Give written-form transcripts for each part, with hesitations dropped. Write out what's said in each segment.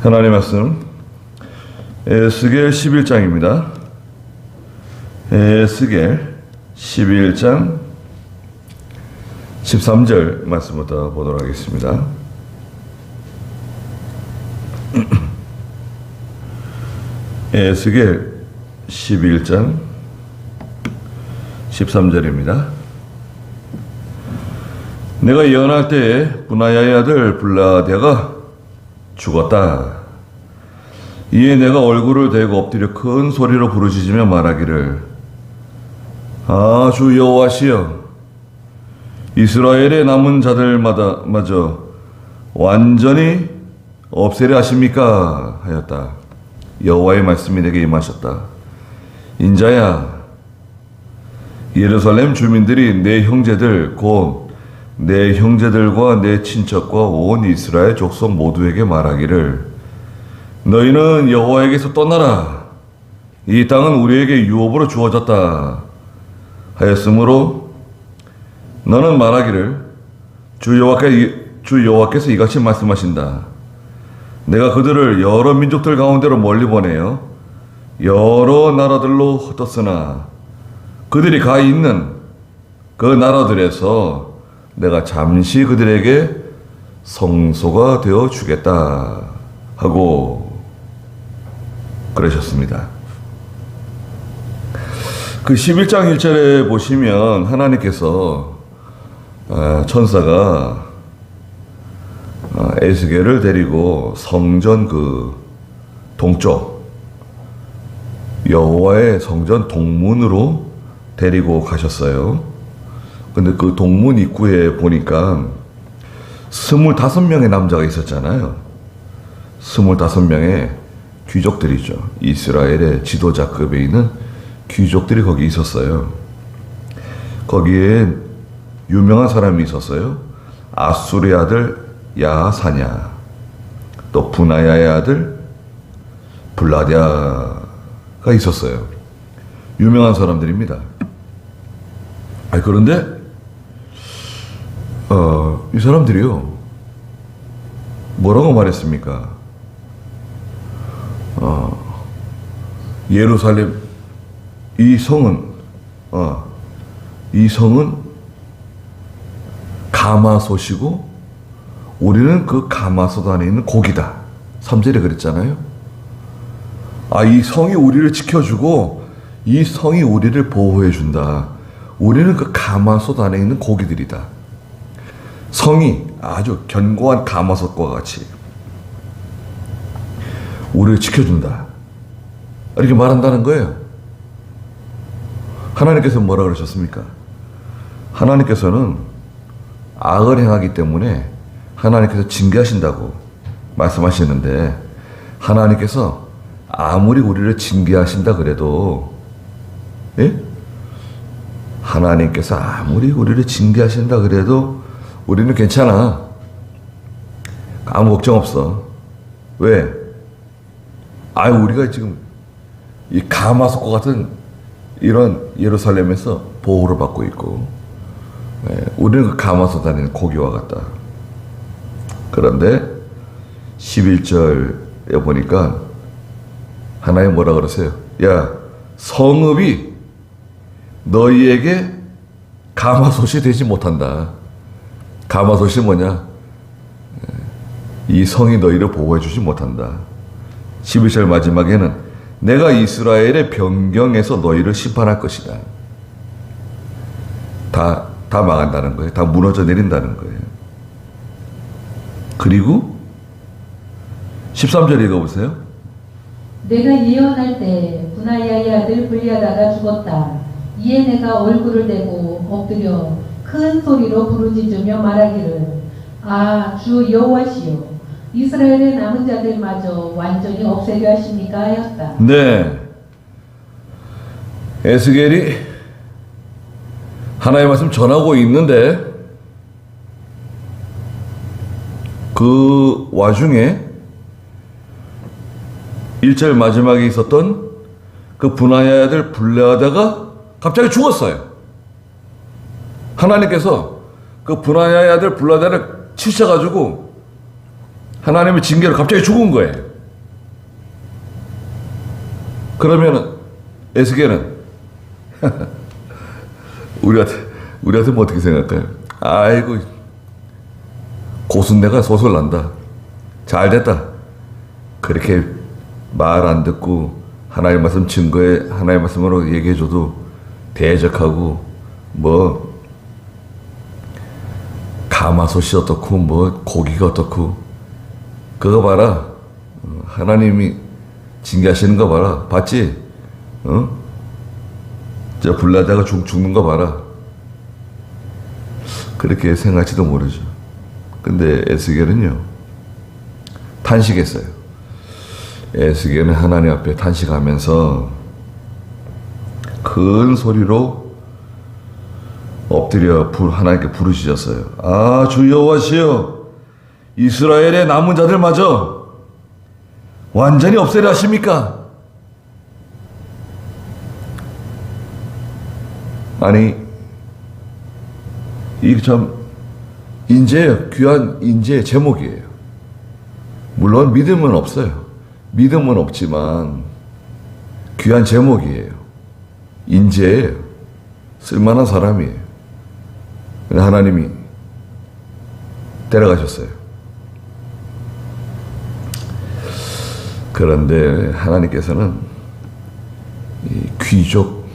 하나님 말씀 에스겔 11장입니다. 에스겔 11장 13절 말씀부터 보도록 하겠습니다. 에스겔 11장 13절입니다. 내가 예언할 때에 분하야의 아들 블라드가 죽었다. 이에 내가 얼굴을 대고 엎드려 큰 소리로 부르짖으며 말하기를, 주 여호와시여, 이스라엘의 남은 자들마저 완전히 없애려 하십니까? 하였다. 여호와의 말씀이 내게 임하셨다. 인자야, 예루살렘 주민들이 내 형제들 곧 내 형제들과 내 친척과 온 이스라엘 족속 모두에게 말하기를, 너희는 여호와에게서 떠나라. 이 땅은 우리에게 유업으로 주어졌다 하였으므로 너는 말하기를, 주 여호와께서 이같이 말씀하신다. 내가 그들을 여러 민족들 가운데로 멀리 보내어 여러 나라들로 흩었으나 그들이 가 있는 그 나라들에서 내가 잠시 그들에게 성소가 되어 주겠다 하고 그러셨습니다. 그 11장 1절에 보시면 하나님께서 천사가 에스겔을 데리고 성전 그 동쪽 여호와의 성전 동문으로 데리고 가셨어요. 근데 그 동문 입구에 보니까 25명의 남자가 있었잖아요. 25명의 귀족들이죠. 이스라엘의 지도자급에 있는 귀족들이 거기 있었어요. 거기에 유명한 사람이 있었어요. 아수르의 아들 야사냐, 또 분하야의 아들 블라드야가 있었어요. 유명한 사람들입니다. 그런데 이 사람들이요, 뭐라고 말했습니까? 예루살렘 이 성은 가마솥이고 우리는 그 가마솥 안에 있는 고기다. 3절에 그랬잖아요. 이 성이 우리를 지켜주고 이 성이 우리를 보호해준다. 우리는 그 가마솥 안에 있는 고기들이다. 성이 아주 견고한 가마솥과 같이 우리를 지켜준다. 이렇게 말한다는 거예요. 하나님께서 뭐라 그러셨습니까? 하나님께서는 악을 행하기 때문에 하나님께서 징계하신다고 말씀하시는데, 하나님께서 아무리 우리를 징계하신다 그래도, 하나님께서 아무리 우리를 징계하신다 그래도 우리는 괜찮아. 아무 걱정 없어. 왜? 우리가 지금 이 가마솥과 같은 이런 예루살렘에서 보호를 받고 있고, 우리는 그 가마솥 안에 있는 고기와 같다. 그런데 11절에 보니까 하나님 뭐라 그러세요? 야, 성읍이 너희에게 가마솥이 되지 못한다. 가마솥이 뭐냐? 이 성이 너희를 보호해 주지 못한다. 11절 마지막에는 내가 이스라엘의 변경에서 너희를 심판할 것이다. 다 망한다는 거예요. 다 무너져 내린다는 거예요. 그리고 13절 읽어보세요. 내가 예언할 때 분하야의 아들 블라드가 죽었다. 이에 내가 얼굴을 대고 엎드려 큰 소리로 부르짖으며 말하기를, 주 여호와시여, 이스라엘의 남은 자들마저 완전히 없애려 하십니까? 하였다. 네, 에스겔이 하나님의 말씀 전하고 있는데 그 와중에 1절 마지막에 있었던 그 분하야의 아들 블라드가 갑자기 죽었어요. 하나님께서 그 분하야의 아들 블라드를 치셔가지고 하나님의 징계로 갑자기 죽은 거예요. 그러면은 에스겔은 우리한테 뭐 어떻게 생각할까요? 아이고, 고순내가 소설 난다. 잘 됐다. 그렇게 말 안 듣고 하나의 말씀 증거에 하나의 말씀으로 얘기해줘도 대적하고 뭐 가마솥이 어떻고 뭐 고기가 어떻고 그거 봐라. 하나님이 징계하시는 거 봐라. 봤지? 저 불나다가 죽는 거 봐라. 그렇게 생각할지도 모르죠. 근데 에스겔은요, 탄식했어요. 에스겔은 하나님 앞에 탄식하면서 큰 소리로 엎드려 하나님께 부르짖었어요. 아, 주 여호와시여, 이스라엘의 남은 자들마저 완전히 없애려 하십니까? 아니, 이게 참 인재예요. 귀한 인재의 제목이에요. 물론 믿음은 없어요. 믿음은 없지만 귀한 제목이에요. 인재예요. 쓸만한 사람이에요. 하나님이 데려가셨어요. 그런데 하나님께서는 이 귀족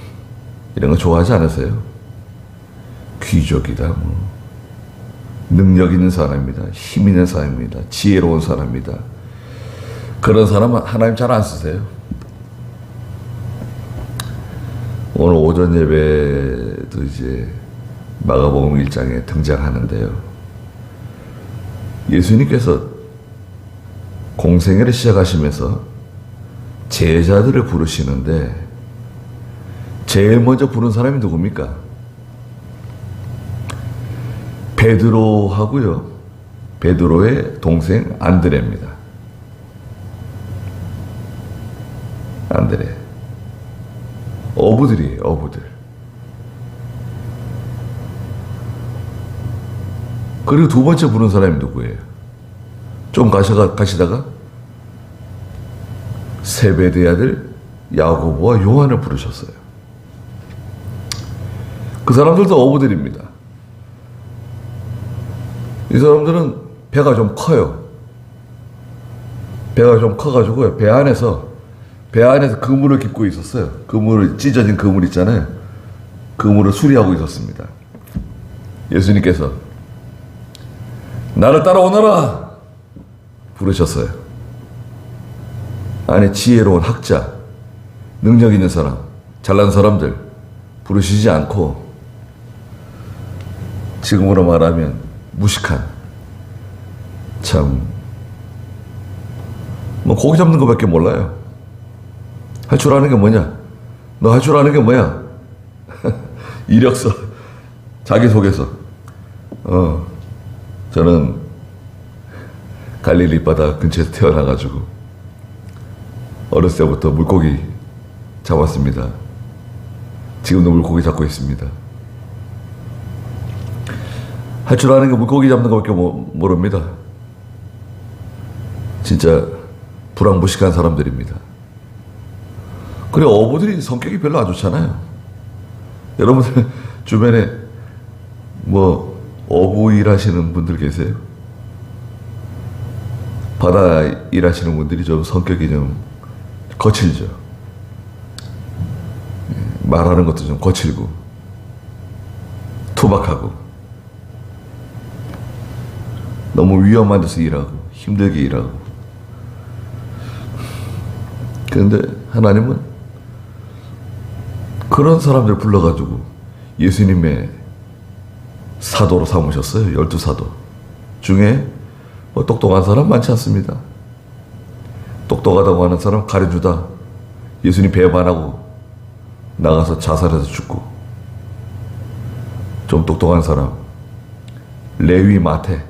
이런 거 좋아하지 않으세요? 귀족이다, 뭐 능력 있는 사람입니다. 힘 있는 사람입니다. 지혜로운 사람입니다. 그런 사람 하나님 잘 안 쓰세요. 오늘 오전 예배도 이제 마가복음 1장에 등장하는데요. 예수님께서 공생애를 시작하시면서 제자들을 부르시는데 제일 먼저 부른 사람이 누굽니까? 베드로하고요. 베드로의 동생 안드레입니다. 안드레. 어부들이에요, 어부들. 그리고 두 번째 부른 사람이 누구예요? 좀 가시다가 세베대의 아들 야고보와 요한을 부르셨어요. 그 사람들도 어부들입니다. 이 사람들은 배가 좀 커요. 배가 좀 커가지고요. 배 안에서 그물을 깁고 있었어요. 찢어진 그물 있잖아요. 그물을 수리하고 있었습니다. 예수님께서 나를 따라오너라 부르셨어요. 아니, 지혜로운 학자, 능력 있는 사람, 잘난 사람들 부르시지 않고 지금으로 말하면 무식한, 참, 뭐 고기 잡는 것밖에 몰라요. 할 줄 아는 게 뭐냐? 너 할 줄 아는 게 뭐야? 이력서, 자기소개서. 저는 갈릴리 바다 근처에서 태어나가지고 어렸을 때부터 물고기 잡았습니다. 지금도 물고기 잡고 있습니다. 할 줄 아는 게 물고기 잡는 것밖에 모릅니다. 진짜 불황무식한 사람들입니다. 그리고 어부들이 성격이 별로 안 좋잖아요. 여러분들 주변에 뭐 어부 일하시는 분들 계세요? 바다 일하시는 분들이 좀 성격이 좀 거칠죠. 말하는 것도 좀 거칠고 투박하고 너무 위험한 데서 일하고 힘들게 일하고. 그런데 하나님은 그런 사람들 불러가지고 예수님의 사도로 삼으셨어요. 12사도 중에 뭐 똑똑한 사람 많지 않습니다. 똑똑하다고 하는 사람 가려주다 예수님 배반하고 나가서 자살해서 죽고. 좀 똑똑한 사람 레위, 마태,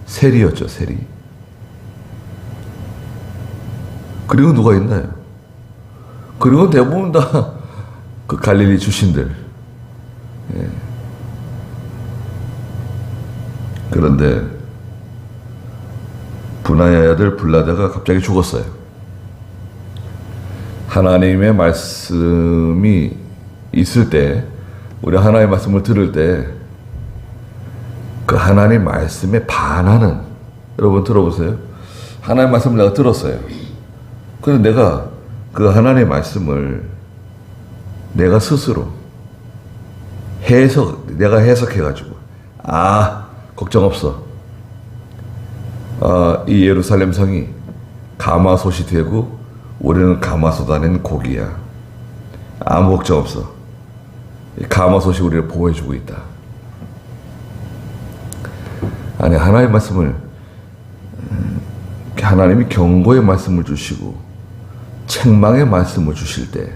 세리였죠. 세리. 그리고 누가 있나요? 그리고 대부분 다 그 갈릴리 출신들. 예. 그런데 분하야의 아들 블라다가 갑자기 죽었어요. 하나님의 말씀이 있을 때, 우리 하나님의 말씀을 들을 때, 그 하나님 말씀에 반하는, 여러분 들어보세요. 하나님 말씀을 내가 들었어요. 그런데 내가 그 하나님의 말씀을 내가 스스로 내가 해석해가지고, 걱정 없어. 이 예루살렘 성이 가마솥이 되고 우리는 가마솥 안에는 고기야. 아무 걱정 없어. 이 가마솥이 우리를 보호해주고 있다. 아니, 하나님의 말씀을, 하나님이 경고의 말씀을 주시고 책망의 말씀을 주실 때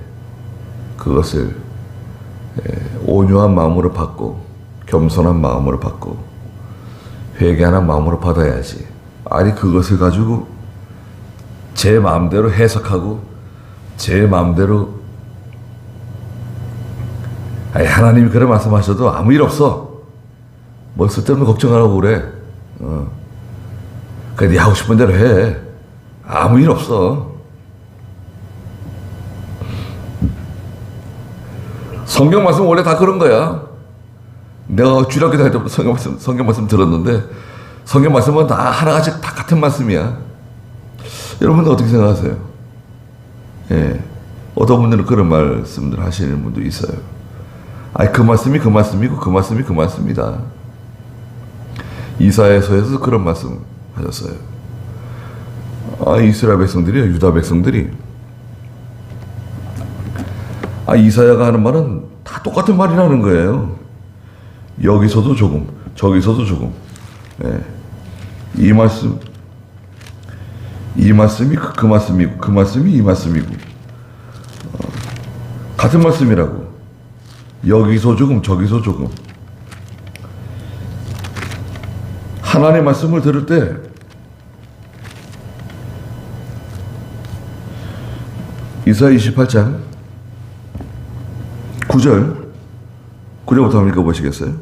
그것을 온유한 마음으로 받고 겸손한 마음으로 받고 회개하는 마음으로 받아야지. 아니, 그것을 가지고 제 마음대로 해석하고 제 마음대로, 아니, 하나님이 그래 말씀하셔도 아무 일 없어. 뭐 쓸데없는 걱정하라고 그래. 그래, 네 하고 싶은 대로 해. 아무 일 없어. 성경 말씀 원래 다 그런 거야. 내가 주일학교 다닐 때부터 성경 말씀 들었는데, 성경 말씀은 다 하나같이 다 같은 말씀이야. 여러분들 어떻게 생각하세요? 예. 어떤 분들은 그런 말씀들 하시는 분도 있어요. 아니, 그 말씀이 그 말씀이고 그 말씀이 그 말씀이다. 이사야서에서 그런 말씀 하셨어요. 이스라엘 백성들이요, 유다 백성들이. 이사야가 하는 말은 다 똑같은 말이라는 거예요. 여기서도 조금, 저기서도 조금. 예. 이 말씀이 그 말씀이고, 그 말씀이 이 말씀이고, 같은 말씀이라고. 여기서 조금, 저기서 조금. 하나님의 말씀을 들을 때 이사야 28장 9절부터 한번 읽어보시겠어요?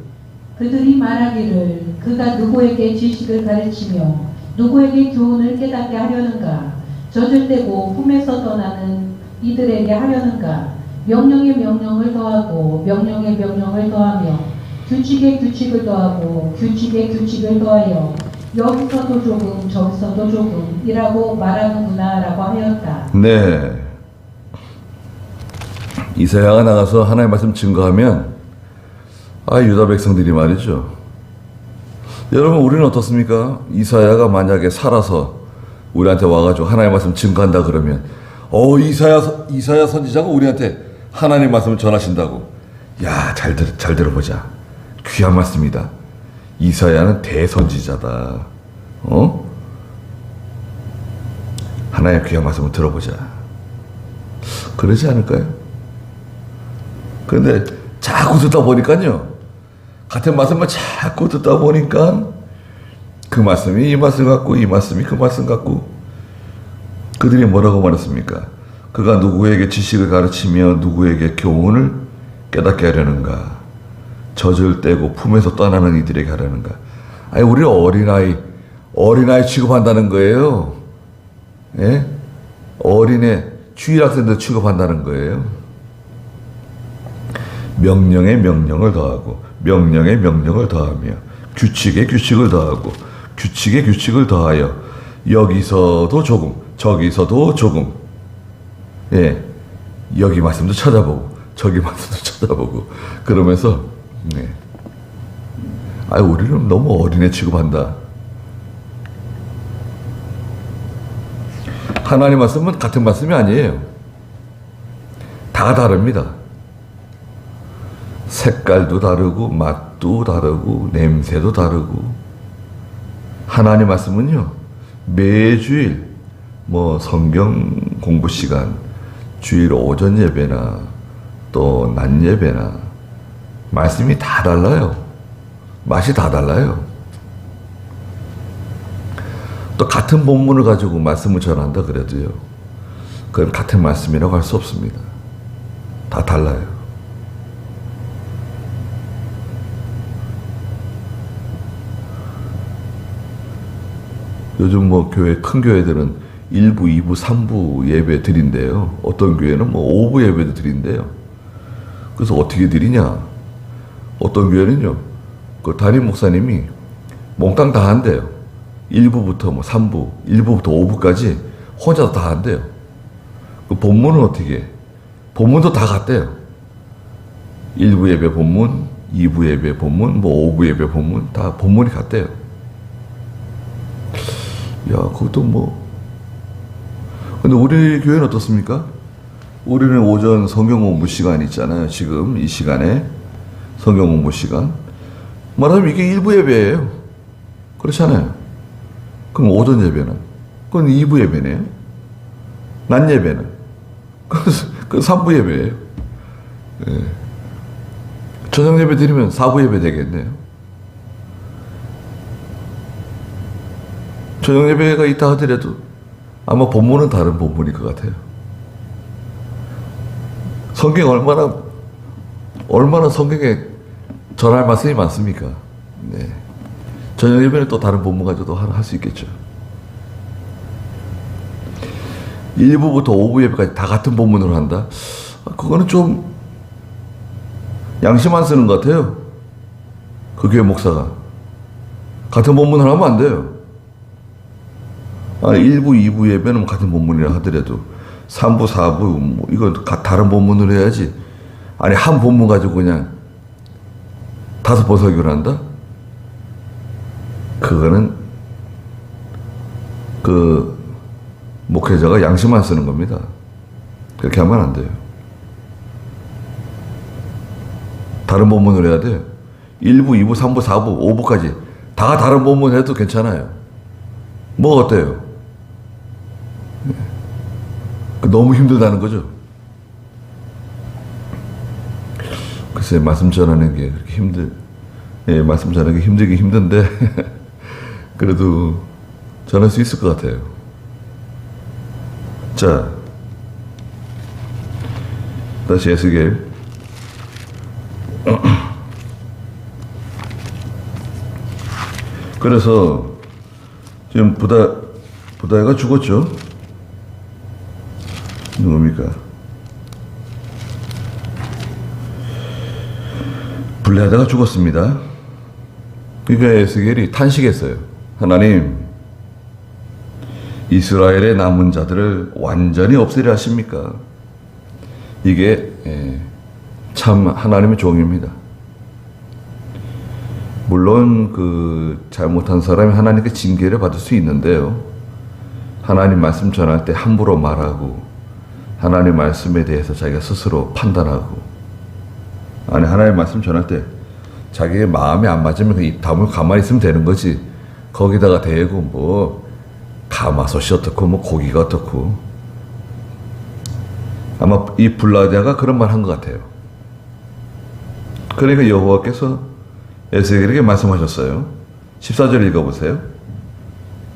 그들이 말하기를 그가 누구에게 지식을 가르치며 누구에게 교훈을 깨닫게 하려는가? 젖을때고 품에서 떠나는 이들에게 하려는가? 명령에 명령을 더하고 명령에 명령을 더하며 규칙에 규칙을 더하고 규칙에 규칙을 더하여 여기서도 조금 저기서도 조금이라고 말하는구나 라고 하였다. 네. 이사야가 나가서 하나님의 말씀 증거하면 유다 백성들이 말이죠. 여러분, 우리는 어떻습니까? 이사야가 만약에 살아서 우리한테 와가지고 하나님의 말씀 증거한다 그러면 이사야 선지자가 우리한테 하나님의 말씀을 전하신다고. 야, 잘 들어보자. 귀한 말씀이다. 이사야는 대선지자다. 하나님의 귀한 말씀을 들어보자. 그러지 않을까요? 그런데 자꾸 듣다 보니까요, 같은 말씀을 자꾸 듣다 보니까 그 말씀이 이 말씀 같고 이 말씀이 그 말씀 같고. 그들이 뭐라고 말했습니까? 그가 누구에게 지식을 가르치며 누구에게 교훈을 깨닫게 하려는가? 젖을 떼고 품에서 떠나는 이들에게 하려는가? 우리 어린아이 취급한다는 거예요. 예? 어린애 주일학생들 취급한다는 거예요. 명령에 명령을 더하고 명령에 명령을 더하며 규칙에 규칙을 더하고 규칙에 규칙을 더하여 여기서도 조금 저기서도 조금. 예, 여기 말씀도 찾아보고 저기 말씀도 찾아보고 그러면서 우리는 너무 어린애 취급한다. 하나님 말씀은 같은 말씀이 아니에요. 다 다릅니다. 색깔도 다르고 맛도 다르고 냄새도 다르고. 하나님 말씀은요, 매주일 성경 공부 시간, 주일 오전 예배나 또 낮 예배나 말씀이 다 달라요. 맛이 다 달라요. 또 같은 본문을 가지고 말씀을 전한다 그래도요, 그건 같은 말씀이라고 할 수 없습니다. 다 달라요. 요즘 큰 교회들은 1부, 2부, 3부 예배 드린대요. 어떤 교회는 뭐 5부 예배도 드린대요. 그래서 어떻게 드리냐? 어떤 교회는요, 그 담임 목사님이 몽땅 다 한대요. 1부부터 뭐 3부, 1부부터 5부까지 혼자 다 한대요. 그 본문은 어떻게 해? 본문도 다 갔대요. 1부 예배 본문, 2부 예배 본문, 뭐 5부 예배 본문, 다 본문이 갔대요. 야, 그것도 뭐. 근데 우리 교회는 어떻습니까? 우리는 오전 성경 공부 시간 있잖아요. 지금 이 시간에 성경 공부 시간. 말하자면 이게 1부 예배예요. 그렇잖아요. 그럼 오전 예배는? 그건 2부 예배네요. 낮 예배는? 그건 3부 예배예요. 예. 저녁 예배 드리면 4부 예배 되겠네요. 저녁 예배가 있다 하더라도 아마 본문은 다른 본문일 것 같아요. 성경 얼마나 성경에 전할 말씀이 많습니까? 네. 저녁 예배는 또 다른 본문 가지고도 할 수 있겠죠. 1부부터 5부 예배까지 다 같은 본문으로 한다? 그거는 좀 양심 안 쓰는 것 같아요. 그 교회 목사가. 같은 본문을 하면 안 돼요. 아니, 1부, 2부 예배는 같은 본문이라 하더라도 3부, 4부 뭐 이건 다른 본문으로 해야지. 아니, 한 본문 가지고 그냥 5번 설교를 한다? 그거는 그 목회자가 양심 안 쓰는 겁니다. 그렇게 하면 안 돼요. 다른 본문으로 해야 돼요. 1부, 2부, 3부, 4부, 5부까지 다 다른 본문 해도 괜찮아요. 뭐 어때요? 너무 힘들다는 거죠. 글쎄, 말씀 전하는 게 그렇게 말씀 전하는 게 힘들긴 힘든데 그래도 전할 수 있을 것 같아요. 자, 다시 에스겔. 그래서 지금 부다가 죽었죠. 누굽니까? 블레하다가 죽었습니다. 그러니까 에스겔이 탄식했어요. 하나님, 이스라엘의 남은 자들을 완전히 없애려 하십니까? 이게 참 하나님의 종입니다. 물론 그 잘못한 사람이 하나님께 징계를 받을 수 있는데요. 하나님 말씀 전할 때 함부로 말하고 하나님 말씀에 대해서 자기가 스스로 판단하고, 아니, 하나님 말씀 전할 때 자기의 마음에 안 맞으면 그 입 다물고 가만히 있으면 되는 거지. 거기다가 대고 뭐 가마솥이 어떻고 뭐 고기가 어떻고. 아마 이 블라디아가 그런 말 한 것 같아요. 그러니까 여호와께서 에스겔에게 말씀하셨어요. 14절 읽어보세요.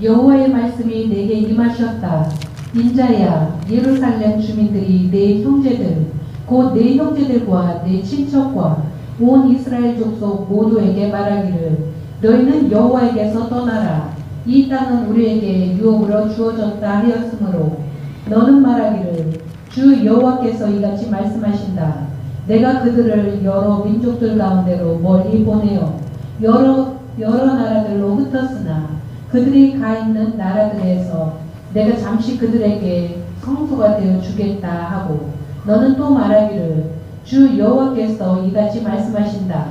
여호와의 말씀이 내게 임하셨다. 인자야, 예루살렘 주민들이 내 형제들, 곧 내 형제들과 내 친척과 온 이스라엘 족속 모두에게 말하기를, 너희는 여호와에게서 떠나라. 이 땅은 우리에게 유업으로 주어졌다 하였으므로 너는 말하기를, 주 여호와께서 이같이 말씀하신다. 내가 그들을 여러 민족들 가운데로 멀리 보내어 여러 나라들로 흩었으나 그들이 가 있는 나라들에서 내가 잠시 그들에게 성소가 되어 주겠다 하고, 너는 또 말하기를, 주 여호와께서 이같이 말씀하신다.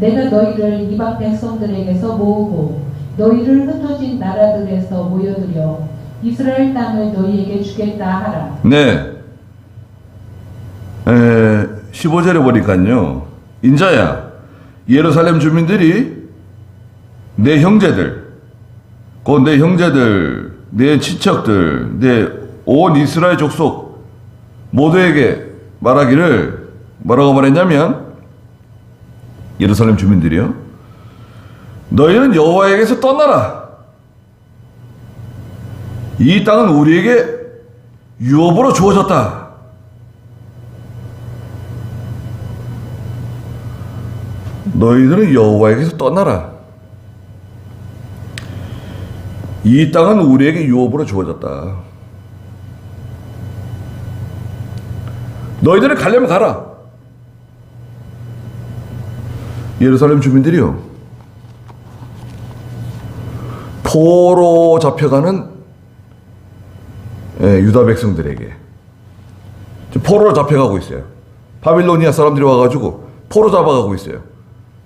내가 너희를 이방 백성들에게서 모으고 너희를 흩어진 나라들에서 모여들여 이스라엘 땅을 너희에게 주겠다 하라. 네. 15절에 보니까요. 인자야, 예루살렘 주민들이 내 형제들, 곧 내 형제들, 내 친척들, 내 온 이스라엘 족속 모두에게 말하기를, 뭐라고 말했냐면, 예루살렘 주민들이요, 너희는 여호와에게서 떠나라. 이 땅은 우리에게 유업으로 주어졌다. 너희들은 여호와에게서 떠나라. 이 땅은 우리에게 유업으로 주어졌다. 너희들은 가려면 가라. 예루살렘 주민들이요, 포로 잡혀가는 유다 백성들에게 지금 포로로 잡혀가고 있어요. 바빌로니아 사람들이 와가지고 포로 잡아가고 있어요.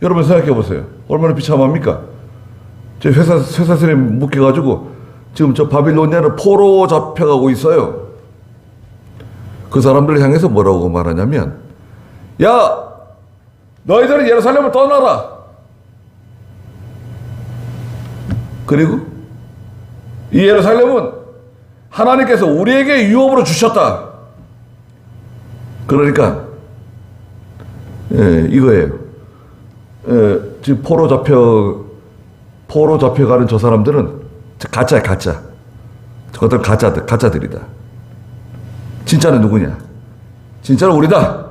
여러분 생각해 보세요. 얼마나 비참합니까? 저 쇠사슬에 묶여가지고 지금 저 바빌로니아를 포로 잡혀가고 있어요. 그 사람들을 향해서 뭐라고 말하냐면, 야, 너희들은 예루살렘을 떠나라. 그리고 이 예루살렘은 하나님께서 우리에게 유업으로 주셨다. 그러니까 이거예요. 지금 포로 잡혀가는 저 사람들은 가짜야, 가짜. 저것들 가짜들이다. 진짜는 누구냐? 진짜는 우리다.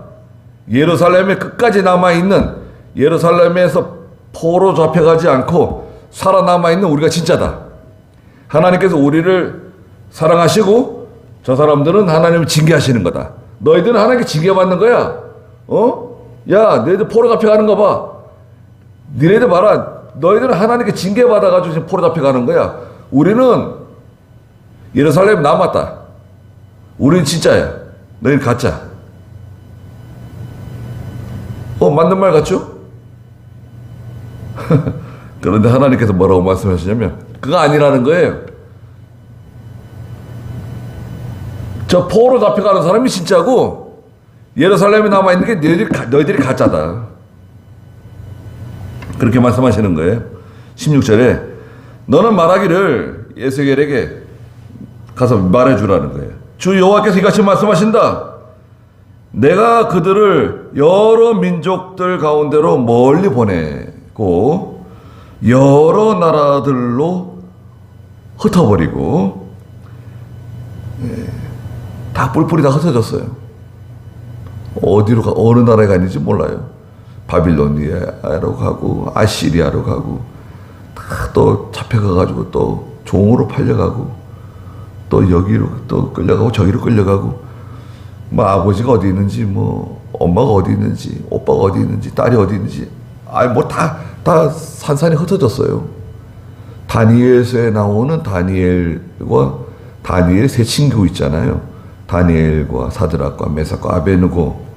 예루살렘에 끝까지 남아있는, 예루살렘에서 포로 잡혀가지 않고 살아남아있는 우리가 진짜다. 하나님께서 우리를 사랑하시고 저 사람들은 하나님을 징계하시는 거다. 너희들은 하나님께 징계받는 거야. 야, 너희들 포로 잡혀가는 거 봐. 니네들 봐라. 너희들은 하나님께 징계받아가지고 지금 포로 잡혀가는 거야. 우리는 예루살렘 남았다. 우리는 진짜야. 너희는 가짜. 맞는 말 같죠? 그런데 하나님께서 뭐라고 말씀하시냐면, 그거 아니라는 거예요. 저 포로 잡혀가는 사람이 진짜고 예루살렘에 남아있는 게 너희들이 가짜다. 그렇게 말씀하시는 거예요. 16절에 너는 말하기를, 에스겔에게 가서 말해주라는 거예요. 주 여호와께서 이같이 말씀하신다. 내가 그들을 여러 민족들 가운데로 멀리 보내고 여러 나라들로 흩어버리고, 다 뿔뿔이 다 흩어졌어요. 어느 나라에 갔는지 몰라요. 바빌로니아로 가고 아시리아로 가고, 다 또 잡혀가가지고 또 종으로 팔려가고, 또 여기로 또 끌려가고 저기로 끌려가고, 뭐 아버지가 어디 있는지, 뭐 엄마가 어디 있는지, 오빠가 어디 있는지, 딸이 어디 있는지, 뭐 다 산산이 흩어졌어요. 다니엘서에 나오는 다니엘과 다니엘 세 친구 있잖아요. 다니엘과 사드락과 메삭과 아베느고.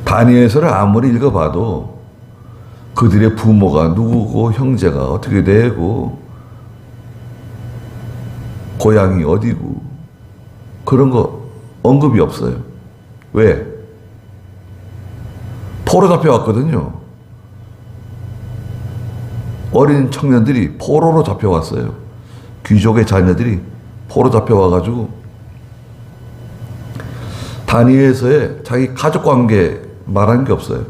다니엘서를 아무리 읽어봐도 그들의 부모가 누구고, 형제가 어떻게 되고, 고향이 어디고, 그런 거 언급이 없어요. 왜? 포로 잡혀왔거든요. 어린 청년들이 포로로 잡혀왔어요. 귀족의 자녀들이 포로 잡혀와가지고 다니엘서에 자기 가족 관계 말한 게 없어요.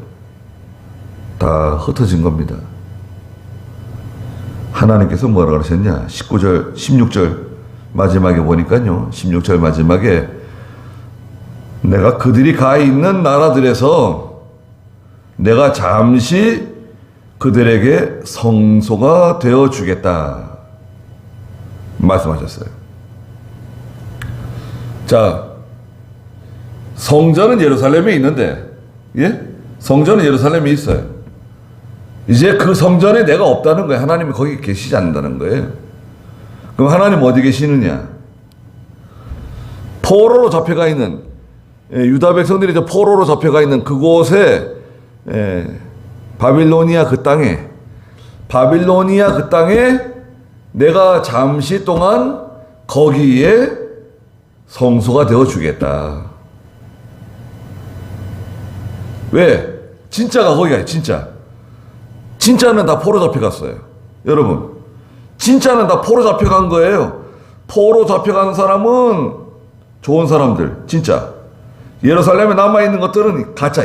다 흩어진 겁니다. 하나님께서 뭐라 그러셨냐? 19절, 16절 마지막에 보니까요. 16절 마지막에 내가 그들이 가 있는 나라들에서 내가 잠시 그들에게 성소가 되어 주겠다 말씀하셨어요. 자, 성전은 예루살렘에 있는데, 성전은 예루살렘에 있어요. 이제 그 성전에 내가 없다는 거예요. 하나님이 거기 계시지 않는다는 거예요. 그럼 하나님 어디 계시느냐? 포로로 잡혀가 있는, 유다 백성들이 저 포로로 잡혀가 있는 그곳에, 바빌로니아 그 땅에 내가 잠시 동안 거기에 성소가 되어 주겠다. 왜? 진짜가 거기가 진짜. 진짜는 다 포로 잡혀갔어요. 여러분, 진짜는 다 포로 잡혀간 거예요. 포로 잡혀간 사람은 좋은 사람들, 진짜. 예루살렘에 남아있는 것들은 가짜,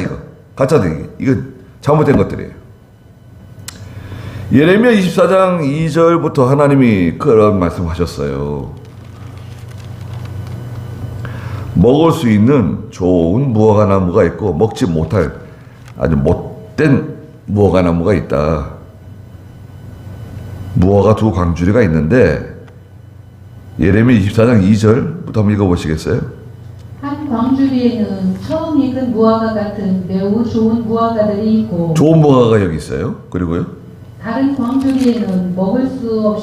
가짜들, 이거 잘못된 것들이에요. 예레미야 24장 2절부터 하나님이 그런 말씀하셨어요. 먹을 수 있는 좋은 무화과 나무가 있고 먹지 못할 아주 못된 무화과 나무가 있다. 무화과 두 광주리가 있는데, 예레미야 24장 2절부터 한번 읽어보시겠어요? 한 한 광주리에는 처음 익은 무화과 같은 매우 좋은 무화과들이 있고 좋은 무화과가 여기 있어요. 그리고요. 다른 광주리에는 먹을 수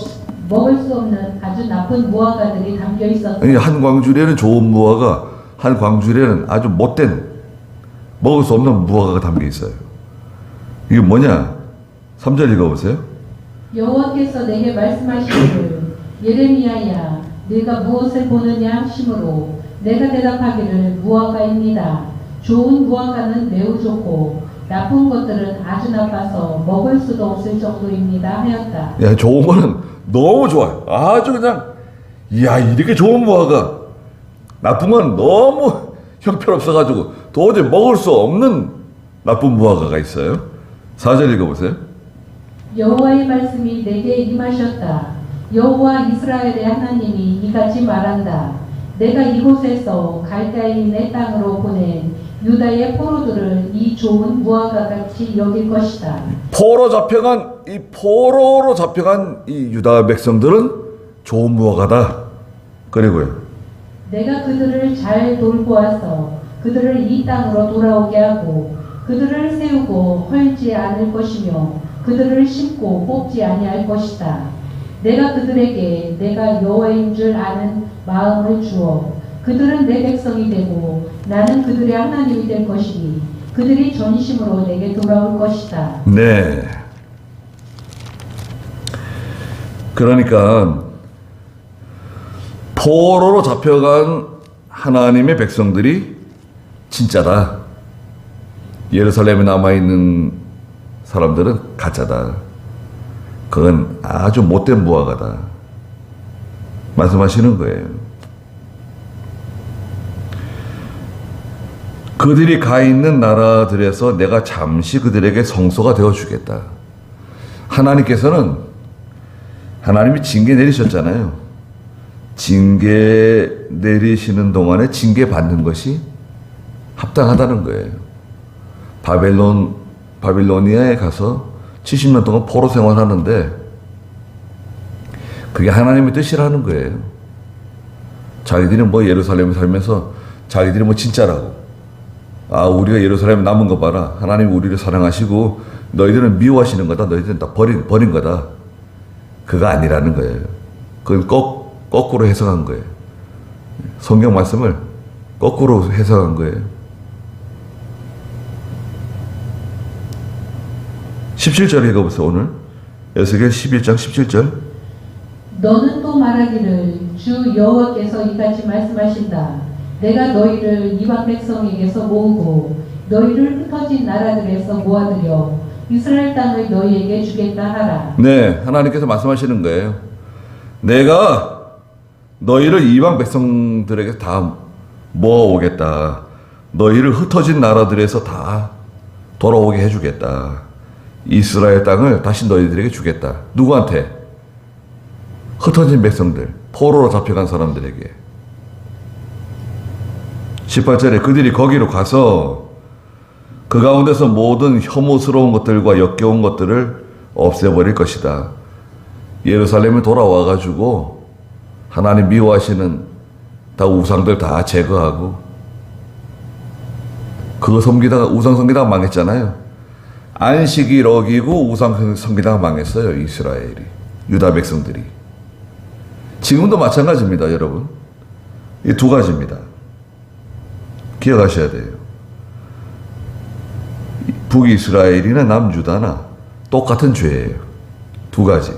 없는 아주 나쁜 무화과들이 담겨 있었어요. 한 광주리에는 좋은 무화과, 한 광주리에는 아주 못된 먹을 수 없는 무화과가 담겨 있어요. 이게 뭐냐? 3절 읽어보세요. 여호와께서 내게 말씀하시기를 예레미야야 네가 무엇을 보느냐 하심으로 내가 대답하기를 무화과입니다. 좋은 무화과는 매우 좋고 나쁜 것들은 아주 나빠서 먹을 수도 없을 정도입니다 하였다. 야, 좋은 거는 너무 좋아요. 아주 그냥, 이야, 이렇게 좋은 무화과. 나쁜 건 너무 형편없어가지고 도저히 먹을 수 없는 나쁜 무화과가 있어요. 4절 읽어보세요. 여호와의 말씀이 내게 임하셨다. 여호와 이스라엘의 하나님이 이같이 말한다. 내가 이곳에서 갈대아인의 땅으로 보낸 유다의 포로들을 이 좋은 무화과 같이 여길 것이다. 포로로 잡혀간 이 유다 백성들은 좋은 무화과다. 그리고요. 내가 그들을 잘 돌보아서 그들을 이 땅으로 돌아오게 하고 그들을 세우고 헐지 않을 것이며 그들을 심고 뽑지 아니할 것이다. 내가 그들에게 내가 여호와인 줄 아는 마음을 주어 그들은 내 백성이 되고 나는 그들의 하나님이 될 것이니 그들이 전심으로 내게 돌아올 것이다. 네. 그러니까 포로로 잡혀간 하나님의 백성들이 진짜다. 예루살렘에 남아있는 사람들은 가짜다. 그건 아주 못된 무화과다. 말씀하시는 거예요. 그들이 가 있는 나라들에서 내가 잠시 그들에게 성소가 되어주겠다. 하나님이 징계 내리셨잖아요. 징계 내리시는 동안에 징계 받는 것이 합당하다는 거예요. 바빌로니아에 가서 70년 동안 포로 생활하는데 그게 하나님의 뜻이라는 거예요. 자기들이 예루살렘에 살면서 자기들이 진짜라고. 우리가 예루살렘에 남은 거 봐라. 하나님이 우리를 사랑하시고 너희들은 미워하시는 거다. 너희들은 다 버린 거다. 그거 아니라는 거예요. 그건 거꾸로 해석한 거예요. 성경 말씀을 거꾸로 해석한 거예요. 17절 읽어보세요. 오늘 에스겔 11장 17절. 너는 또 말하기를 주 여호와께서 이같이 말씀하신다. 내가 너희를 이방 백성에게서 모으고 너희를 흩어진 나라들에서 모아들여 이스라엘 땅을 너희에게 주겠다 하라. 네, 하나님께서 말씀하시는 거예요. 내가 너희를 이방 백성들에게 다 모아오겠다. 너희를 흩어진 나라들에서 다 돌아오게 해주겠다. 이스라엘 땅을 다시 너희들에게 주겠다. 누구한테? 흩어진 백성들, 포로로 잡혀간 사람들에게. 18절에 그들이 거기로 가서 그 가운데서 모든 혐오스러운 것들과 역겨운 것들을 없애버릴 것이다. 예루살렘에 돌아와가지고 하나님 미워하시는 다 우상들 다 제거하고, 그거 섬기다가 우상 섬기다가 망했잖아요. 안식일 어기고 우상 섬기다가 망했어요. 이스라엘이, 유다 백성들이. 지금도 마찬가지입니다. 여러분, 이 두 가지입니다. 기억하셔야 돼요. 북이스라엘이나 남유다나 똑같은 죄예요. 두 가지.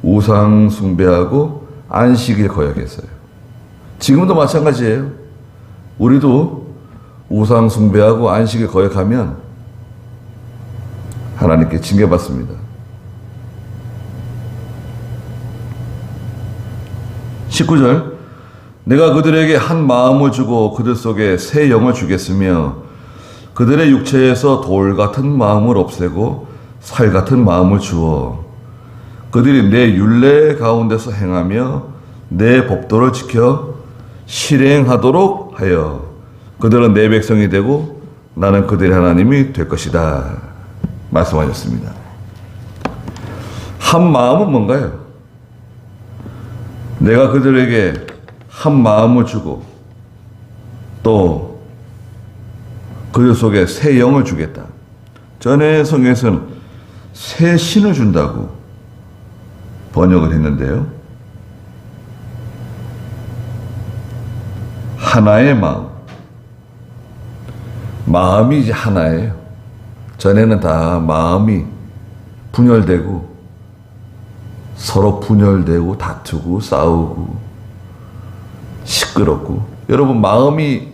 우상 숭배하고 안식일 거역했어요. 지금도 마찬가지예요. 우리도 우상 숭배하고 안식일 거역하면 하나님께 징계받습니다. 19절. 내가 그들에게 한 마음을 주고 그들 속에 새 영을 주겠으며 그들의 육체에서 돌 같은 마음을 없애고 살 같은 마음을 주어 그들이 내 율례 가운데서 행하며 내 법도를 지켜 실행하도록 하여 그들은 내 백성이 되고 나는 그들의 하나님이 될 것이다. 말씀하셨습니다. 한 마음은 뭔가요? 내가 그들에게 한 마음을 주고 또 그들 속에 새 영을 주겠다. 전에 성경에서는 새 신을 준다고 번역을 했는데요. 하나의 마음. 마음이 이제 하나예요. 전에는 다 마음이 분열되고 서로 분열되고 다투고 싸우고 시끄럽고. 여러분 마음이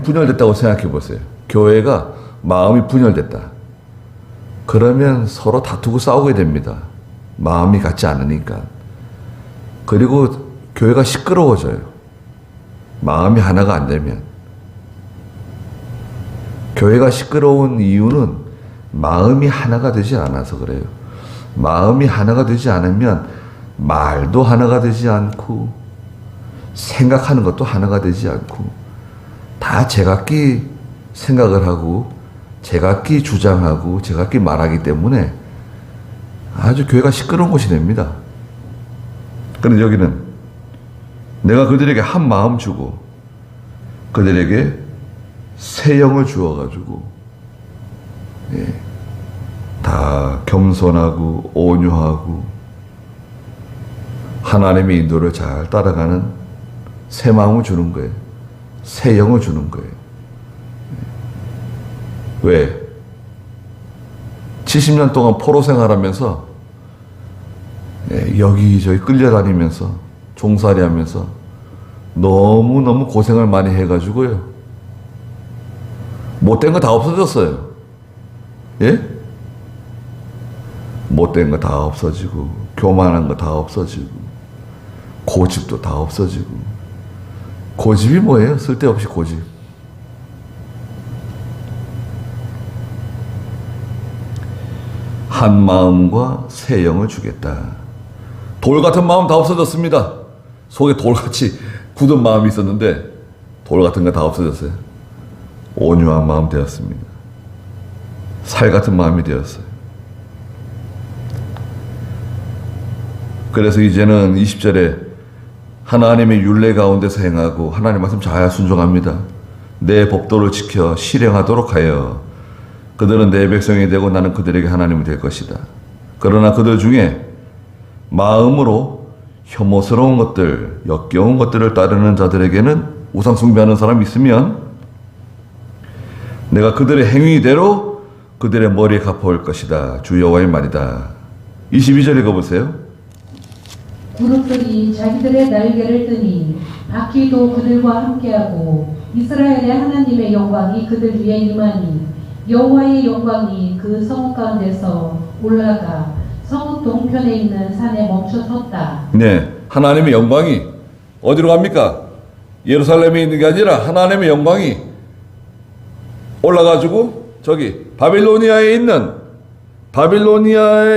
분열됐다고 생각해 보세요. 교회가 마음이 분열됐다. 그러면 서로 다투고 싸우게 됩니다. 마음이 같지 않으니까. 그리고 교회가 시끄러워져요. 마음이 하나가 안 되면. 교회가 시끄러운 이유는 마음이 하나가 되지 않아서 그래요. 마음이 하나가 되지 않으면 말도 하나가 되지 않고 생각하는 것도 하나가 되지 않고 다 제각기 생각을 하고 제각기 주장하고 제각기 말하기 때문에 아주 교회가 시끄러운 곳이 됩니다. 그런데 여기는 내가 그들에게 한 마음 주고 그들에게 새 영을 주어가지고 다 겸손하고 온유하고 하나님의 인도를 잘 따라가는 새 마음을 주는 거예요. 새 영을 주는 거예요. 왜? 70년 동안 포로 생활하면서 여기저기 끌려다니면서 종살이 하면서 너무너무 고생을 많이 해가지고요. 못된 거 다 없어졌어요. 예? 못된 거 다 없어지고 교만한 거 다 없어지고 고집도 다 없어지고. 고집이 뭐예요? 쓸데없이 고집. 한 마음과 새 영을 주겠다. 돌 같은 마음 다 없어졌습니다. 속에 돌같이 굳은 마음이 있었는데 돌 같은 거 다 없어졌어요. 온유한 마음 되었습니다. 살 같은 마음이 되었어요. 그래서 이제는 20절에 하나님의 율례 가운데서 행하고 하나님 말씀 잘 순종합니다. 내 법도를 지켜 실행하도록 하여 그들은 내 백성이 되고 나는 그들에게 하나님이 될 것이다. 그러나 그들 중에 마음으로 혐오스러운 것들, 역겨운 것들을 따르는 자들에게는 우상 숭배하는 사람이 있으면 내가 그들의 행위대로 그들의 머리에 갚아올 것이다. 주 여호와의 말이다. 22절 읽어보세요. 그룹들이 자기들의 날개를 뜨니 바퀴도 그들과 함께하고 이스라엘의 하나님의 영광이 그들 위에 임하니 여호와의 영광이 그 성읍 가운데서 올라가 성읍 동편에 있는 산에 멈춰 섰다. 네, 하나님의 영광이 어디로 갑니까? 예루살렘에 있는 게 아니라 하나님의 영광이 올라가지고 저기 바빌로니아에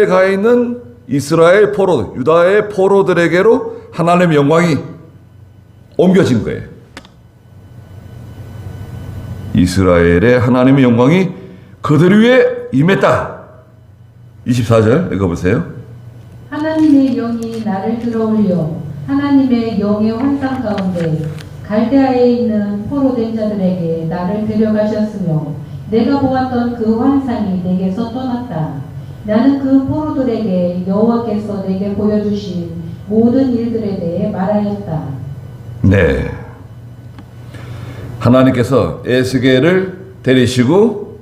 가 있는 이스라엘 포로, 유다의 포로들에게로 하나님의 영광이 옮겨진 거예요. 이스라엘의 하나님의 영광이 그들 위에 임했다. 24절 읽어보세요. 하나님의 영이 나를 들어올려 하나님의 영의 환상 가운데 갈대아에 있는 포로된 자들에게 나를 데려가셨으며 내가 보았던 그 환상이 내게서 떠났다. 나는 그 포로들에게 여호와께서 내게 보여주신 모든 일들에 대해 말하였다. 네, 하나님께서 에스겔을 데리시고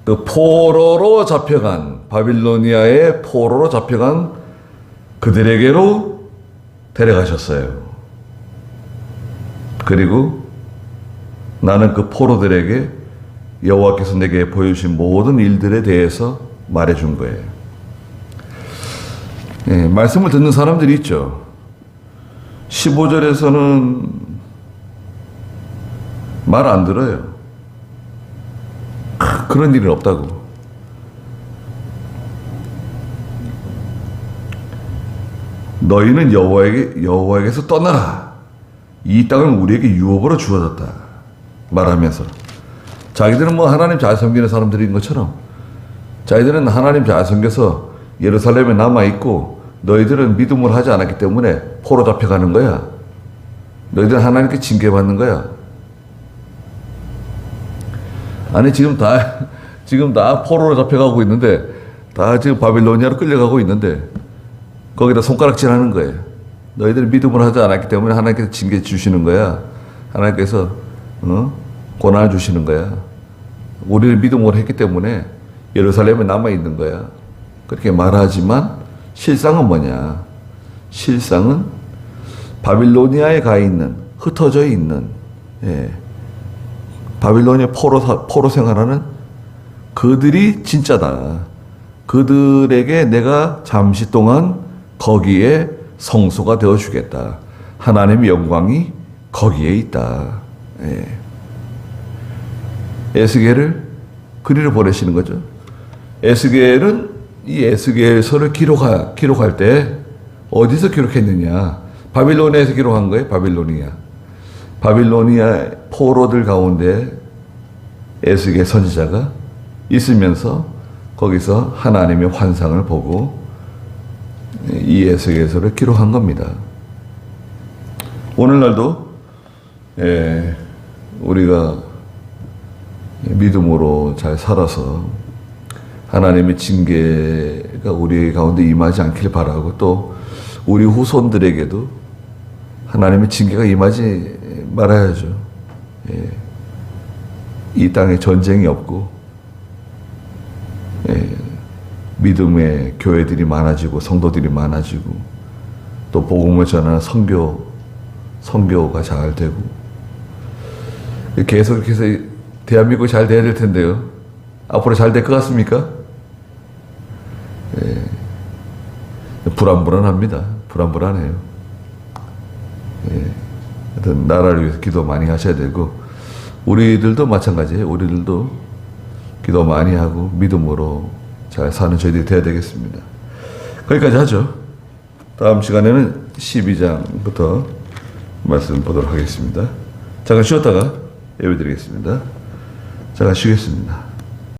그 포로로 잡혀간 바빌로니아의 포로로 잡혀간 그들에게로 데려가셨어요. 그리고 나는 그 포로들에게 여호와께서 내게 보여주신 모든 일들에 대해서 말해준 거예요. 예, 말씀을 듣는 사람들이 있죠. 15절에서는 말 안 들어요. 그런 일은 없다고. 너희는 여호와에게서 떠나라. 이 땅은 우리에게 유업으로 주어졌다. 말하면서 자기들은 뭐 하나님 잘 섬기는 사람들인 것처럼 자기들은 하나님 잘 섬겨서 예루살렘에 남아있고 너희들은 믿음을 하지 않았기 때문에 포로 잡혀가는 거야. 너희들은 하나님께 징계받는 거야. 아니 지금 다 포로로 잡혀가고 있는데 다 지금 바빌로니아로 끌려가고 있는데 거기다 손가락질하는 거예요. 너희들이 믿음을 하지 않았기 때문에 하나님께서 징계 주시는 거야. 하나님께서 고난을 주시는 거야. 우리를 믿음으로 했기 때문에 예루살렘에 남아 있는 거야. 그렇게 말하지만 실상은 뭐냐? 실상은 바빌로니아에 가 있는, 흩어져 있는, 바빌로니아 포로 생활하는 그들이 진짜다. 그들에게 내가 잠시 동안 거기에 성소가 되어 주겠다. 하나님의 영광이 거기에 있다. 에스겔을 그리로 보내시는 거죠. 에스겔은 이 에스겔서를 기록할 때 어디서 기록했느냐? 바빌로니아에서 기록한 거예요. 바빌로니아 포로들 가운데 에스겔 선지자가 있으면서 거기서 하나님의 환상을 보고 이 에스겔서를 기록한 겁니다. 오늘날도 우리가 믿음으로 잘 살아서 하나님의 징계가 우리 가운데 임하지 않길 바라고 또 우리 후손들에게도 하나님의 징계가 임하지 말아야죠. 이 땅에 전쟁이 없고 믿음의 교회들이 많아지고 성도들이 많아지고 또 복음을 전하는 선교가 잘 되고 계속해서 대한민국이 잘 돼야 될 텐데요. 앞으로 잘 될 것 같습니까? 불안불안합니다. 불안불안해요. 하여튼 나라를 위해서 기도 많이 하셔야 되고 우리들도 마찬가지예요. 우리들도 기도 많이 하고 믿음으로 잘 사는 저희들이 돼야 되겠습니다. 거기까지 하죠. 다음 시간에는 12장부터 말씀 보도록 하겠습니다. 잠깐 쉬었다가 예배 드리겠습니다. 잠깐 쉬겠습니다.